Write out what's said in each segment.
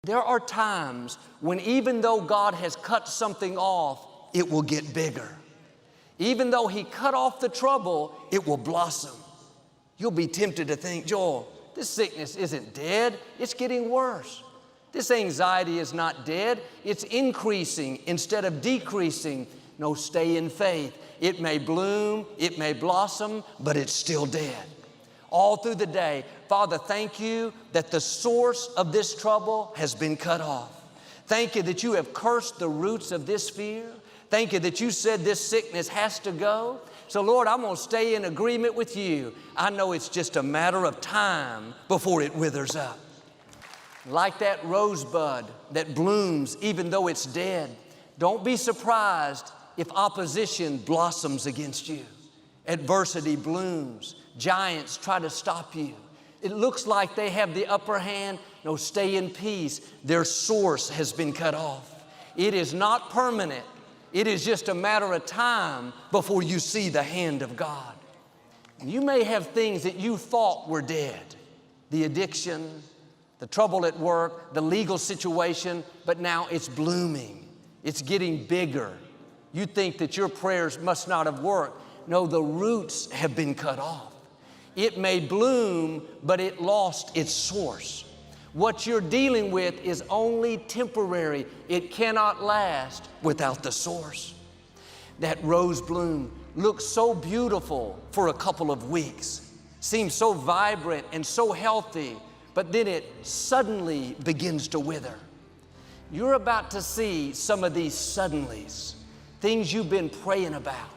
There are times when even though God has cut something off, it will get bigger. Even though He cut off the trouble, it will blossom. You'll be tempted to think, Joel, this sickness isn't dead, it's getting worse. This anxiety is not dead, it's increasing instead of decreasing. No, stay in faith. It may bloom, it may blossom, but it's still dead. All through the day, Father, thank you that the source of this trouble has been cut off. Thank you that you have cursed the roots of this fear. Thank you that you said this sickness has to go. So Lord, I'm going to stay in agreement with you. I know it's just a matter of time before it withers up. Like that rosebud that blooms even though it's dead, don't be surprised if opposition blossoms against you. Adversity blooms. Giants try to stop you. It looks like they have the upper hand. No, stay in peace. Their source has been cut off. It is not permanent. It is just a matter of time before you see the hand of God. You may have things that you thought were dead. The addiction, the trouble at work, the legal situation, but now it's blooming. It's getting bigger. You think that your prayers must not have worked. No, the roots have been cut off. It may bloom, but it lost its source. What you're dealing with is only temporary. It cannot last without the source. That rose bloom looks so beautiful for a couple of weeks, seems so vibrant and so healthy, but then it suddenly begins to wither. You're about to see some of these suddenlies, things you've been praying about.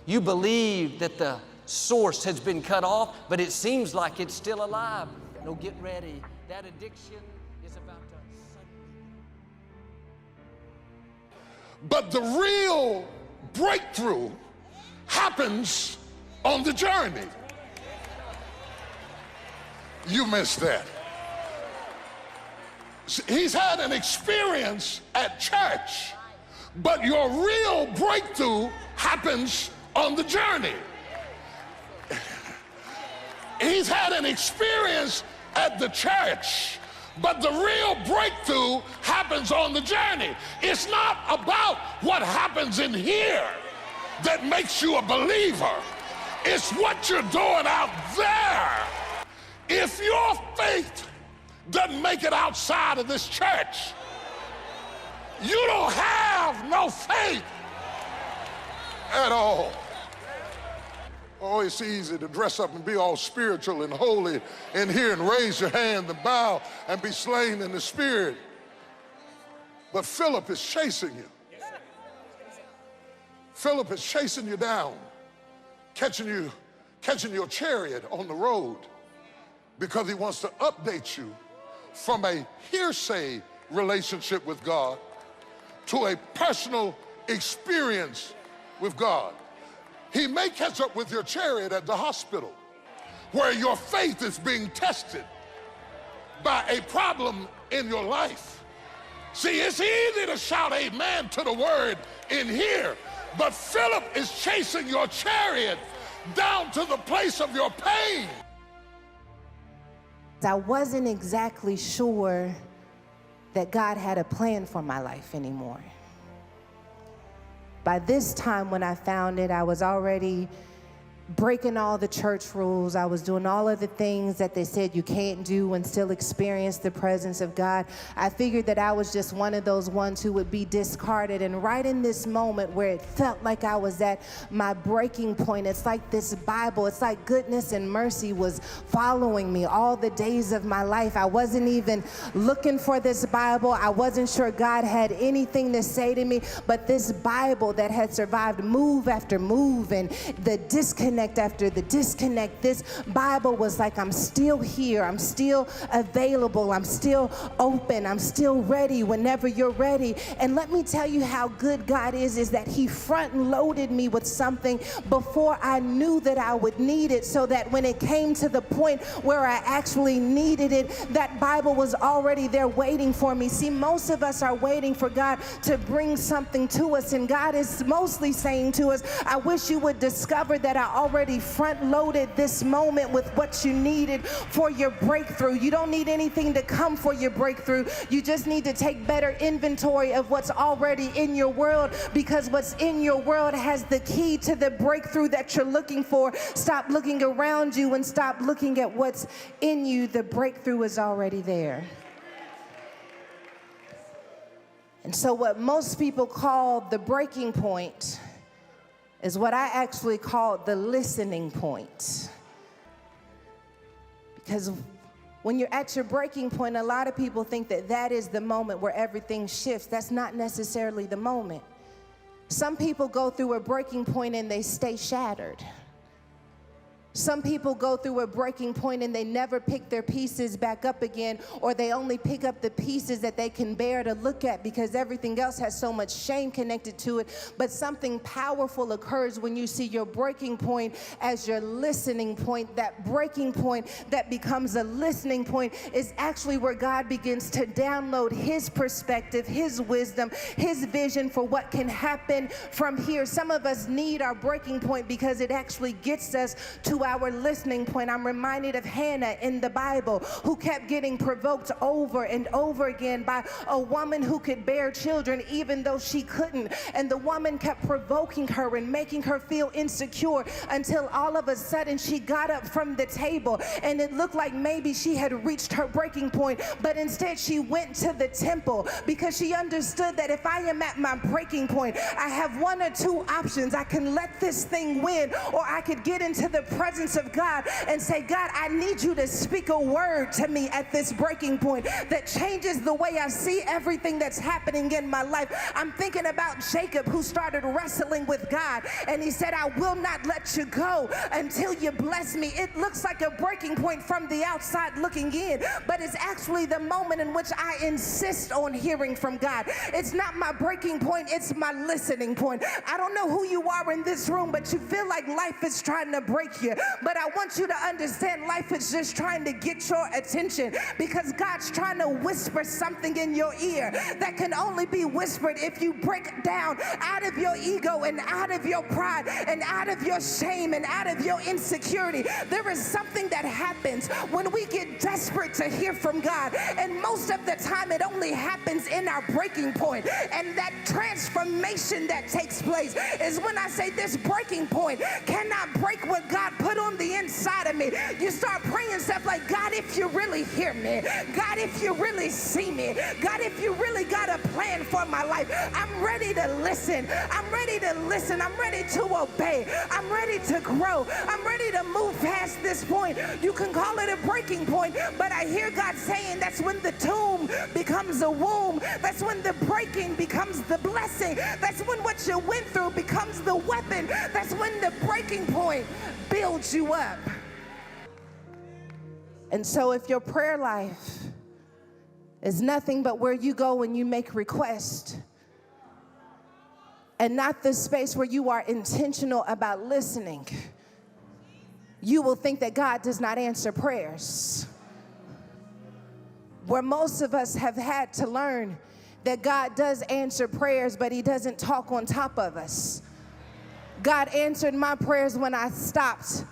You believe that the source has been cut off, but it seems like it's still alive. No, get ready. That addiction is about to suddenly. But the real breakthrough happens on the journey. You missed that. He's had an experience at church, but your real breakthrough happens on the journey. He's had an experience at the church, but the real breakthrough happens on the journey. It's not about what happens in here that makes you a believer. It's what you're doing out there. If your faith doesn't make it outside of this church, you don't have no faith at all. Oh, it's easy to dress up and be all spiritual and holy in here and raise your hand and bow and be slain in the spirit. But Philip is chasing you. Philip is chasing you down, catching your chariot on the road because he wants to update you from a hearsay relationship with God to a personal experience with God. He may catch up with your chariot at the hospital where your faith is being tested by a problem in your life. See, it's easy to shout amen to the word in here, but Philip is chasing your chariot down to the place of your pain. I wasn't exactly sure that God had a plan for my life anymore. By this time when I found it, I was already breaking all the church rules. I was doing all of the things that they said you can't do and still experience the presence of God. I figured that I was just one of those ones who would be discarded. And right in this moment where it felt like I was at my breaking point, it's like this Bible, it's like goodness and mercy was following me all the days of my life. I wasn't even looking for this Bible. I wasn't sure God had anything to say to me, but this Bible that had survived move after move and the disconnect after the disconnect, this Bible was like, I'm still here, I'm still available, I'm still open, I'm still ready whenever you're ready. And let me tell you how good God is that He front loaded me with something before I knew that I would need it, so that when it came to the point where I actually needed it, that Bible was already there waiting for me. See, most of us are waiting for God to bring something to us, and God is mostly saying to us, I wish you would discover that I already already front-loaded this moment with what you needed for your breakthrough. You don't need anything to come for your breakthrough. You just need to take better inventory of what's already in your world, because what's in your world has the key to the breakthrough that you're looking for. Stop looking around you and stop looking at what's in you. The breakthrough is already there. And so what most people call the breaking point is what I actually call the listening point. Because when you're at your breaking point, a lot of people think that that is the moment where everything shifts. That's not necessarily the moment. Some people go through a breaking point and they stay shattered. Some people go through a breaking point and they never pick their pieces back up again, or they only pick up the pieces that they can bear to look at because everything else has so much shame connected to it. But something powerful occurs when you see your breaking point as your listening point. That breaking point that becomes a listening point is actually where God begins to download His perspective, His wisdom, His vision for what can happen from here. Some of us need our breaking point because it actually gets us to our listening point. I'm reminded of Hannah in the Bible, who kept getting provoked over and over again by a woman who could bear children even though she couldn't. And the woman kept provoking her and making her feel insecure until all of a sudden she got up from the table and it looked like maybe she had reached her breaking point. But instead she went to the temple because she understood that if I am at my breaking point, I have one or two options. I can let this thing win, or I could get into the presence of God and say, God, I need you to speak a word to me at this breaking point that changes the way I see everything that's happening in my life. I'm thinking about Jacob, who started wrestling with God, and he said, I will not let you go until you bless me. It looks like a breaking point from the outside looking in, but it's actually the moment in which I insist on hearing from God. It's not my breaking point, it's my listening point. I don't know who you are in this room, but you feel like life is trying to break you. But I want you to understand, life is just trying to get your attention, because God's trying to whisper something in your ear that can only be whispered if you break down out of your ego and out of your pride and out of your shame and out of your insecurity. There is something that happens when we get desperate to hear from God, and most of the time it only happens in our breaking point. And that transformation that takes place is when I say this breaking point cannot break what God put on the inside of me. You start praying stuff like, God, if you really hear me, God, if you really see me, God, if you really got a plan for my life, I'm ready to listen. I'm ready to listen. I'm ready to obey. I'm ready to grow. I'm ready to move past this point. You can call it a breaking point, but I hear God saying that's when the tomb becomes a womb. That's when the breaking becomes the blessing. That's when what you went through becomes the weapon. That's when the breaking point builds you up. And so if your prayer life is nothing but where you go and you make requests, and not the space where you are intentional about listening, you will think that God does not answer prayers. Where most of us have had to learn that God does answer prayers, but He doesn't talk on top of us. God answered my prayers when I stopped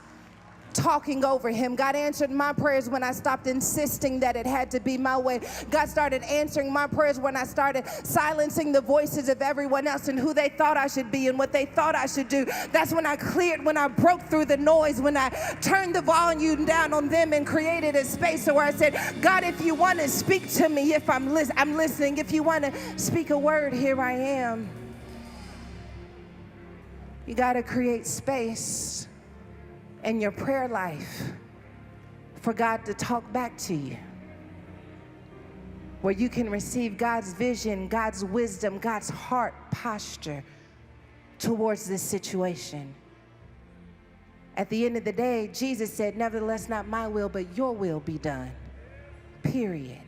talking over Him. God answered my prayers when I stopped insisting that it had to be my way. God started answering my prayers when I started silencing the voices of everyone else and who they thought I should be and what they thought I should do. That's when I cleared, when I broke through the noise, when I turned the volume down on them and created a space where I said, God, if you want to speak to me, if I'm listening. If you want to speak a word, here I am. You got to create space in your prayer life for God to talk back to you, where you can receive God's vision, God's wisdom, God's heart posture towards this situation. At the end of the day, Jesus said, nevertheless, not my will, but your will be done. Period.